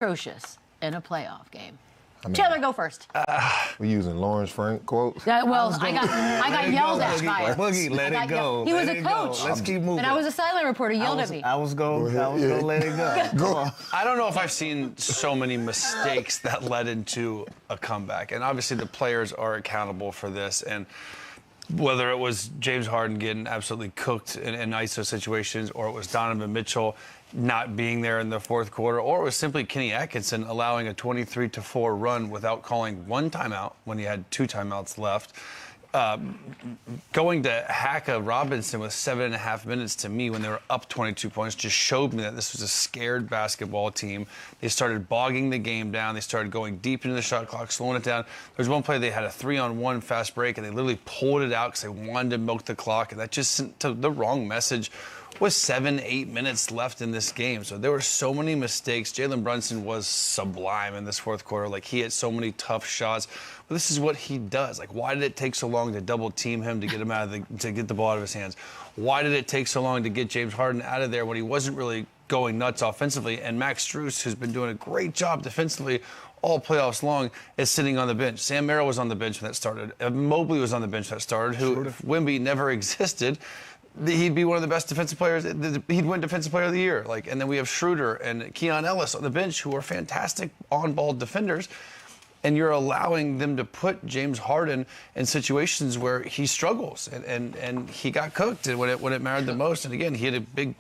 atrocious in a playoff game? Chandler, go first. We using Lawrence Frank quotes. Well, I got yelled at by him. Boogie, let it go. He was a coach. Let's keep moving. And I was a sideline reporter. Yelled at me. I was going to let it go. Go on. I don't know if I've seen so many mistakes that led into a comeback. And obviously the players are accountable for this. And whether it was James Harden getting absolutely cooked in ISO situations, or it was Donovan Mitchell not being there in the fourth quarter, or it was simply Kenny Atkinson allowing a 23-4 run without calling one timeout when he had 2 timeouts left. Going to hack a Robinson with 7.5 minutes, to me, when they were up 22 points, just showed me that this was a scared basketball team. They started bogging the game down. They started going deep into the shot clock, slowing it down. There was one play they had a 3-on-1 fast break, and they literally pulled it out because they wanted to milk the clock, and that just sent the wrong message with 7-8 minutes left in this game. So there were so many mistakes. Jalen Brunson was sublime in this fourth quarter. Like, he had so many tough shots. But this is what he does. Like, why did it take so long to double team him to get him to get the ball out of his hands? Why did it take so long to get James Harden out of there when he wasn't really going nuts offensively? And Max Strus, who's been doing a great job defensively all playoffs long, is sitting on the bench. Sam Merrill was on the bench when that started. Mobley was on the bench when that started, who, if Wemby never existed, he'd be one of the best defensive players. He'd win Defensive Player of the Year. And then we have Schroeder and Keon Ellis on the bench, who are fantastic on-ball defenders. And you're allowing them to put James Harden in situations where he struggles. And he got cooked when it mattered the most. And again, he had a big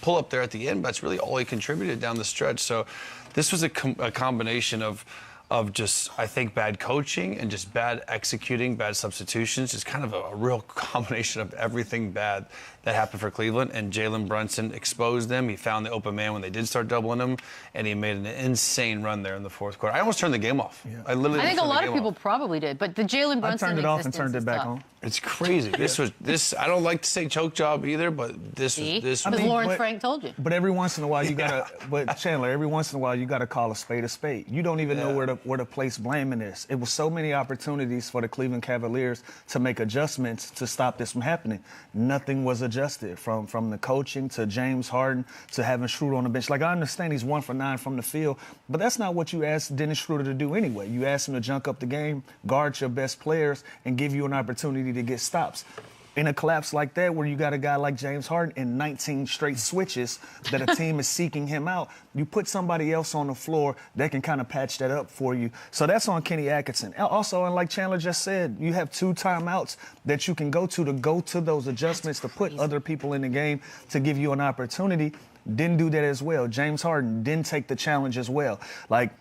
pull-up there at the end, but that's really all he contributed down the stretch. So this was a combination of just, I think, bad coaching and just bad executing, bad substitutions, just kind of a real combination of everything bad that happened for Cleveland. And Jalen Brunson exposed them. He found the open man when they did start doubling him, and he made an insane run there in the fourth quarter. I almost turned the game off. Yeah. I think a lot of people probably did, but the Jalen Brunson I turned it off and turned it back on. It's crazy. This. I don't like to say choke job either, but this. Because Lawrence Frank told you. But every once in a while you gotta. But Chandler, every once in a while you gotta call a spade a spade. You don't even know where to place blame in this. It was so many opportunities for the Cleveland Cavaliers to make adjustments to stop this from happening. Nothing was adjusted, from the coaching to James Harden to having Schroeder on the bench. Like, I understand he's 1 for 9 from the field, but that's not what you asked Dennis Schroeder to do anyway. You asked him to junk up the game, guard your best players, and give you an opportunity to get stops. In a collapse like that, where you got a guy like James Harden in 19 straight switches that a team is seeking him out, you put somebody else on the floor that can kind of patch that up for you. So that's on Kenny Atkinson. Also, and like Chandler just said, you have 2 timeouts that you can go to those adjustments, to put other people in the game, to give you an opportunity. Didn't do that as well. James Harden didn't take the challenge as well. Like,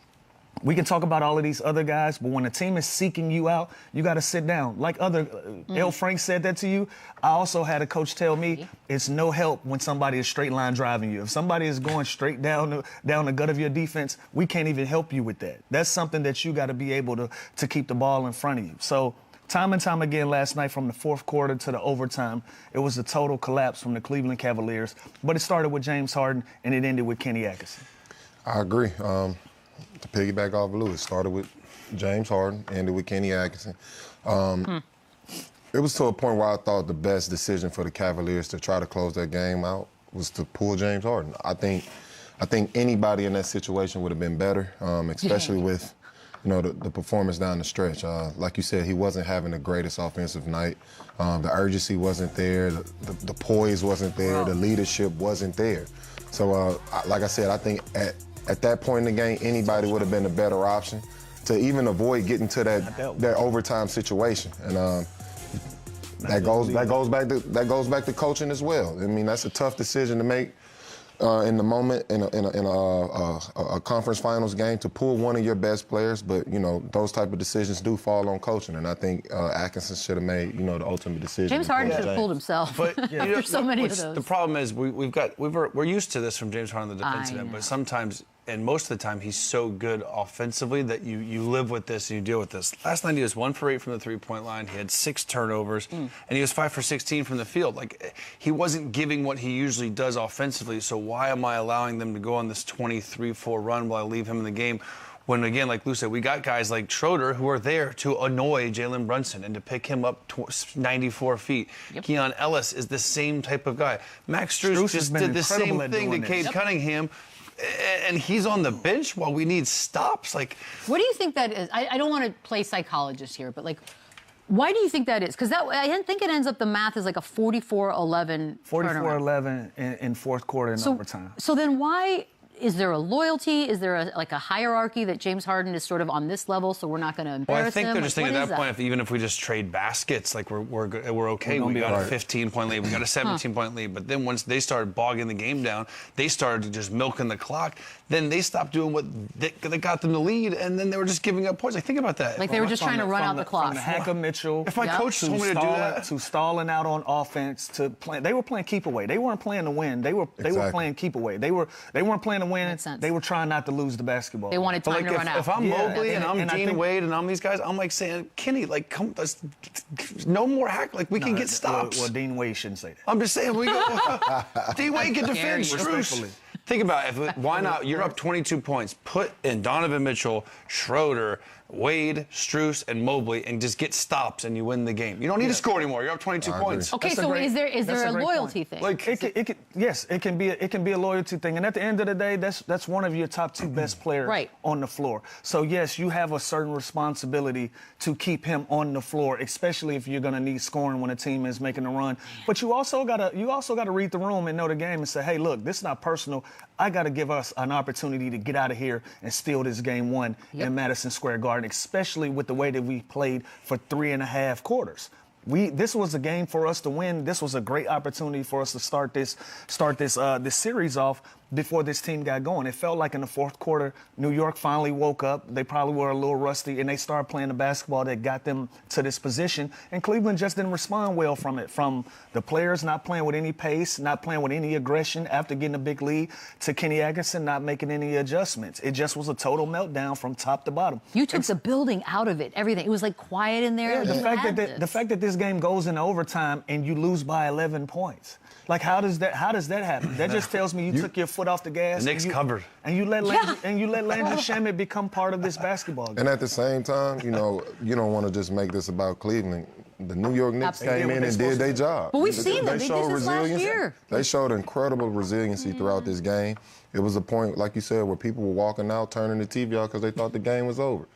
we can talk about all of these other guys, but when a team is seeking you out, you got to sit down. Like L. Frank said that to you. I also had a coach tell me it's no help when somebody is straight line driving you. If somebody is going straight down the gut of your defense, we can't even help you with that. That's something that you got to be able to keep the ball in front of you. So time and time again last night, from the fourth quarter to the overtime, it was a total collapse from the Cleveland Cavaliers. But it started with James Harden, and it ended with Kenny Atkinson. I agree. To piggyback off of Lewis, started with James Harden, ended with Kenny Atkinson. It was to a point where I thought the best decision for the Cavaliers to try to close that game out was to pull James Harden. I think anybody in that situation would have been better, especially with, the performance down the stretch. Like you said, he wasn't having the greatest offensive night. The urgency wasn't there. The poise wasn't there. The leadership wasn't there. So, like I said, I think at that point in the game, anybody would have been a better option to even avoid getting to that overtime situation. And that goes back to coaching as well. I mean, that's a tough decision to make in the moment in a conference finals game, to pull one of your best players. But those type of decisions do fall on coaching, and I think Atkinson should have made the ultimate decision. James Harden should have pulled himself. But there's so many of those. The problem is we're used to this from James Harden on the defensive end, but sometimes, and most of the time, he's so good offensively that you live with this and you deal with this. Last night he was 1 for 8 from the three-point line. He had 6 turnovers, and he was 5 for 16 from the field. Like, he wasn't giving what he usually does offensively. So why am I allowing them to go on this 23-4 run while I leave him in the game? When, again, like Lou said, we got guys like Schroeder who are there to annoy Jalen Brunson and to pick him up 94 feet. Keon Ellis is the same type of guy. Max Strus just did the same thing to Cade Cunningham. and he's on the bench while we need stops. Like, what do you think that is? I don't want to play psychologist here, but like, why do you think that is? Because I think it ends up the math is like a 44-11 44-11 in fourth quarter in overtime. So then why? Is there a loyalty? Is there a hierarchy that James Harden is sort of on this level, so we're not going to embarrass him? Well, I think they're just thinking at that point, even if we just trade baskets, like we're okay. We got a 15-point lead, we got a 17-point lead. But then once they started bogging the game down, they started just milking the clock. Then they stopped doing what that got them the lead, and then they were just giving up points. Like, think about that. Like they were just trying to run out the clock. From the hack of Mitchell. If my coach told me to do that, to stalling out on offense, to play, they were playing keep away. They weren't playing to win. They were playing keep away. They weren't playing to win. They were trying not to lose the basketball. They wanted time to run out. If I'm Mobley and I'm Dean Wade and I'm these guys, I'm like saying, Kenny, like, come, no more hack. Like, we can get stops. Well, Dean Wade shouldn't say that. I'm just saying, Dean Wade can defend Strus. Think about it. Why not? You're up 22 points. Put in Donovan Mitchell, Schroeder, Wade, Strus, and Mobley, and just get stops, and you win the game. You don't need to score anymore. You're up 22 points. Okay, so is there a loyalty thing? Like yes, it can be a loyalty thing, and at the end of the day, that's one of your top two best players on the floor. So yes, you have a certain responsibility to keep him on the floor, especially if you're going to need scoring when a team is making a run. But you also gotta read the room and know the game and say, hey, look, this is not personal. I got to give us an opportunity to get out of here and steal this game one in Madison Square Garden, especially with the way that we played for 3.5 quarters. This was a game for us to win. This was a great opportunity for us to start this series off before this team got going. It felt like in the fourth quarter, New York finally woke up. They probably were a little rusty, and they started playing the basketball that got them to this position. And Cleveland just didn't respond well from it. From the players not playing with any pace, not playing with any aggression after getting a big lead, to Kenny Atkinson not making any adjustments. It just was a total meltdown from top to bottom. You took the building out of it, everything. It was like quiet in there. Yeah, the fact that this game goes into overtime and you lose by 11 points. Like, how does that happen? That just tells me you took your foot off the gas. The Knicks covered. And you let Landry Shamet become part of this basketball game. And at the same time, you don't want to just make this about Cleveland. The New York Knicks came in and did their job. But we've seen them. They did this last resilience. year. They showed incredible resiliency throughout this game. It was a point, like you said, where people were walking out, turning the TV off because they thought the game was over.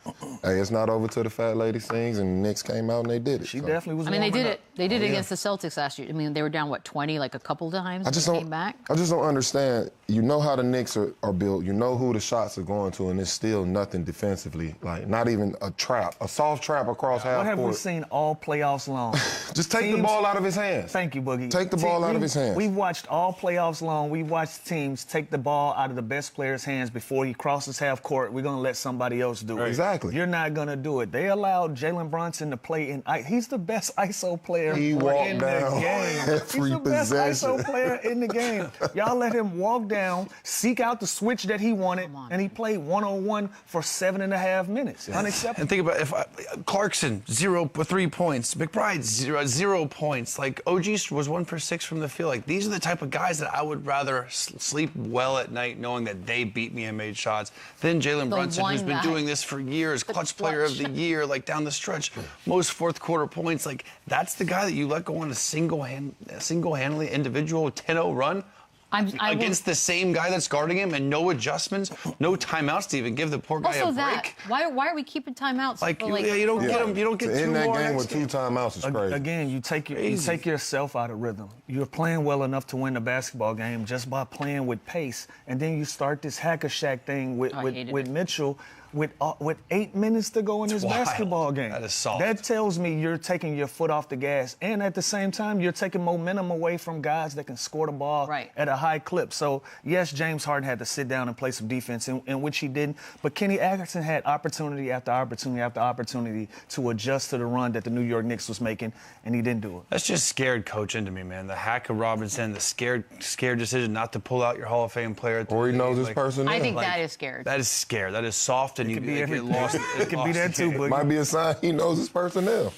Hey, it's not over till the fat lady sings, and the Knicks came out and they did it. She definitely was. I mean, they did it. They did it against the Celtics last year. I mean, they were down 20, like a couple of times. Came back. I just don't understand. You know how the Knicks are built. You know who the shots are going to, and it's still nothing defensively. Like, not even a trap, a soft trap across half court. What have we seen all playoffs long? Just take the ball out of his hands. Thank you, Boogie. Take the ball out of his hands. We've watched all playoffs long. We've watched teams take the ball out of the best player's hands before he crosses half court. We're going to let somebody else do it. Exactly. You're not going to do it. They allowed Jalen Brunson to play in. He's the best ISO player in the game. He's the best ISO player in the game. Y'all let him walk down, seek out the switch that he wanted, and he played 1-on-1 for 7.5 minutes. Yes. Unacceptable. And think about Clarkson, 3 points. McBride, 0 points. Like, OG was 1 for 6 from the field. Like, these are the type of guys that I would rather sleep well at night knowing that they beat me and made shots than Jalen Brunson, who's been doing this for years. Clutch player of the year, like, down the stretch. Most fourth quarter points. Like, that's the guy that you let go on a single-handedly individual 10-0 run. Against the same guy that's guarding him, and no adjustments, no timeouts to even give the poor guy a break. Why are we keeping timeouts? Like, you don't get them. You don't get to 2 more. In that game with 2 timeouts is crazy. Again, you take yourself out of rhythm. You're playing well enough to win the basketball game just by playing with pace, and then you start this hack-a-shack thing with Mitchell. With 8 minutes to go in this basketball game. That is soft. That tells me you're taking your foot off the gas. And at the same time, you're taking momentum away from guys that can score the ball at a high clip. So, yes, James Harden had to sit down and play some defense, in which he didn't. But Kenny Atkinson had opportunity after opportunity after opportunity to adjust to the run that the New York Knicks was making, and he didn't do it. That's just scared coaching to me, man. The hack of Robinson, the scared decision not to pull out your Hall of Fame player. Or he knows his personnel. I think that is scared. That is scared. That is soft. And it could be lost. It could be that too, but might be a sign he knows his personnel.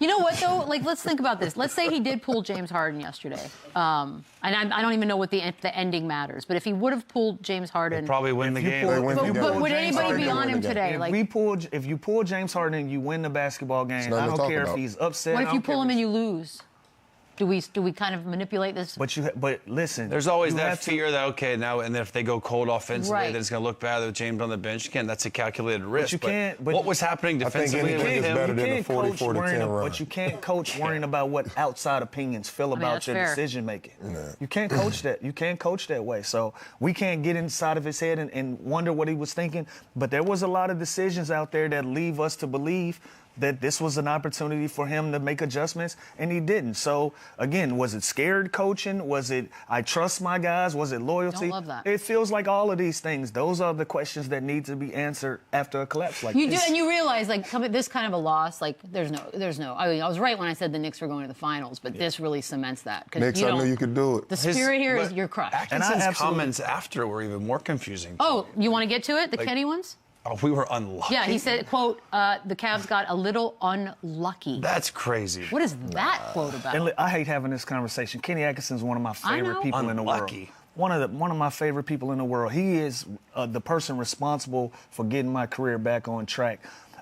You know what, though? Like, let's think about this. Let's say he did pull James Harden yesterday. And I don't even know what the ending matters. But if he would have pulled James Harden... They'd probably win the game. But would anybody be on him today? If you pull James Harden and you win the basketball game, I don't care if he's upset. What if you pull him and you lose? Do we kind of manipulate this? But listen. There's always that fear that, okay, now, and then if they go cold offensively, then it's going to look bad with James on the bench. Again, that's a calculated risk. But what was happening defensively with him? Better than the 40-10 run. But you can't coach worrying about what outside opinions feel about your decision making. You can't coach that. You can't coach that way. So we can't get inside of his head and wonder what he was thinking. But there was a lot of decisions out there that leave us to believe that this was an opportunity for him to make adjustments, and he didn't. So, again, was it scared coaching? Was it, I trust my guys? Was it loyalty? Don't love that. It feels like all of these things. Those are the questions that need to be answered after a collapse like You this. do, and you realize, like, this kind of a loss, like, there's no. I mean, I was right when I said the Knicks were going to the finals, but this really cements that. Knicks, I knew you could do it. The spirit here is you're crushed. Atkinson's comments after were even more confusing. Oh, you want to get to it? The Kenny ones? Oh, we were unlucky. Yeah, he said, quote, the Cavs got a little unlucky. That's crazy. What is that quote about? And I hate having this conversation. Kenny Atkinson's one of my favorite people in the world. One of my favorite people in the world. He is the person responsible for getting my career back on track.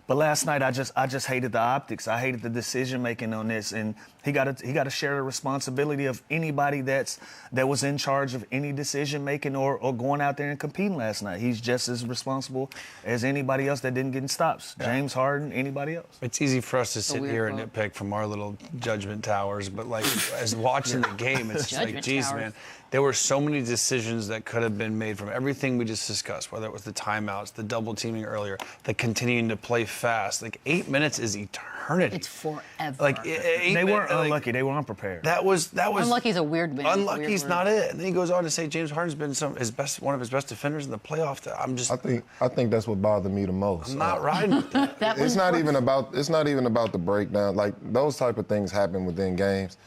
But last night I just hated the optics. I hated the decision making on this, and he got to share the responsibility of anybody that was in charge of any decision making or going out there and competing last night. He's just as responsible as anybody else that didn't get in stops. Yeah. James Harden, anybody else. It's easy for us to sit here and nitpick from our little judgment towers, but like as watching the game, it's just like, geez, man. There were so many decisions that could have been made from everything we just discussed, whether it was the timeouts, the double teaming earlier, the continuing to play fast. Like 8 minutes is eternity. It's forever. Like they weren't unlucky. They were unprepared. That was. Unlucky's a weird word. Unlucky's not it. And then he goes on to say James Harden's been one of his best defenders in the playoff. I think that's what bothered me the most. I'm not riding with that. It's not even about the breakdown. Like those type of things happen within games.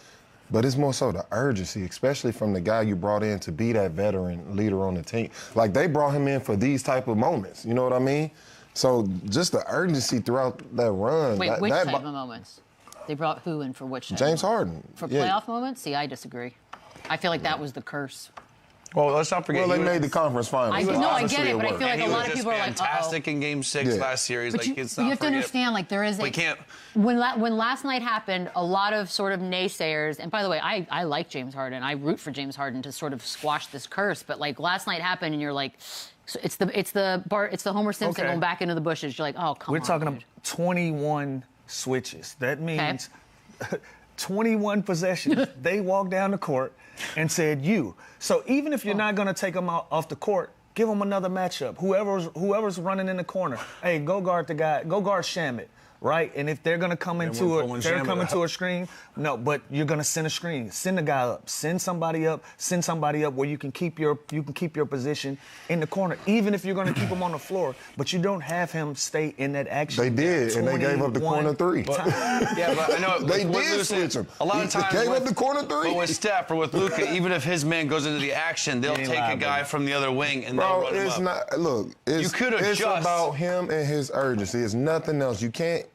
But it's more so the urgency, especially from the guy you brought in to be that veteran leader on the team. Like, they brought him in for these type of moments. You know what I mean? So just the urgency throughout that run. Wait, which type of moments? They brought who in for which type? James Harden. For playoff moments? See, I disagree. I feel like that was the curse. Well, let's not forget. Well, they made the conference finals. I get it, but I feel like a lot of people are like, fantastic in Game 6 last series. But you have to understand, like, there is we can't. When last night happened, a lot of sort of naysayers, and by the way, I like James Harden. I root for James Harden to sort of squash this curse. But like last night happened, and you're like, it's the Homer Simpson going back into the bushes. You're like, oh, come on. We're talking about 21 switches. That means 21 possessions. They walked down the court and said, you. So even if you're not going to take them off the court, give them another matchup. Whoever's running in the corner, hey, go guard the guy. Go guard Shamet. Right, and if they're gonna come into a screen, no, but you're gonna send a screen, send a guy up, send somebody up where you can keep your position in the corner, even if you're gonna keep him on the floor, but you don't have him stay in that action. They did, and they gave up the corner three. But I know they did switch him. A lot of times they gave up the corner three. But with Steph or with Luka, even if his man goes into the action, they'll take a guy from the other wing and they'll run him up. Not. Look, it's about him and his urgency. It's nothing else. You can't.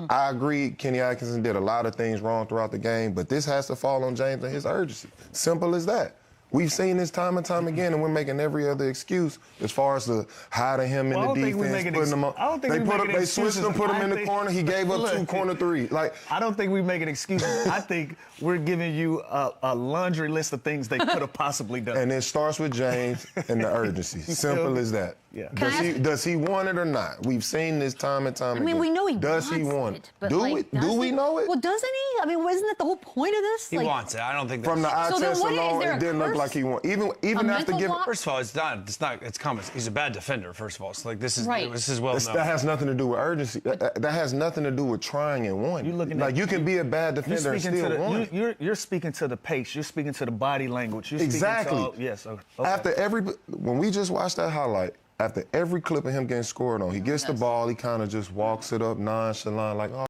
I agree, Kenny Atkinson did a lot of things wrong throughout the game, but this has to fall on James and his urgency. Simple as that. We've seen this time and time again, and we're making every other excuse as far as the hiding him in the defense, putting him up. I don't think they switched him, put him in the corner. He gave up 2 corner threes. Like, I don't think we make an excuse. I think we're giving you a laundry list of things they could have possibly done. And it starts with James and the urgency. Simple as that. Yeah. Does he want it or not? We've seen this time and time again. I mean, we know he does wants he want it. But do we know it? Well, doesn't he? I mean, wasn't that the whole point of this? He wants it. I don't think that's... From the eye test alone, it didn't look like he wanted. Even after giving... First of all, it's common. He's a bad defender, first of all. So, like, this is well known. That has nothing to do with urgency. That has nothing to do with trying and wanting. You can be a bad defender and still want it. You're speaking to the pace. You're speaking to the body language. You're exactly. Yes. Okay. After when we just watched that highlight, after every clip of him getting scored on, he gets the ball, he kind of just walks it up nonchalant, like, oh,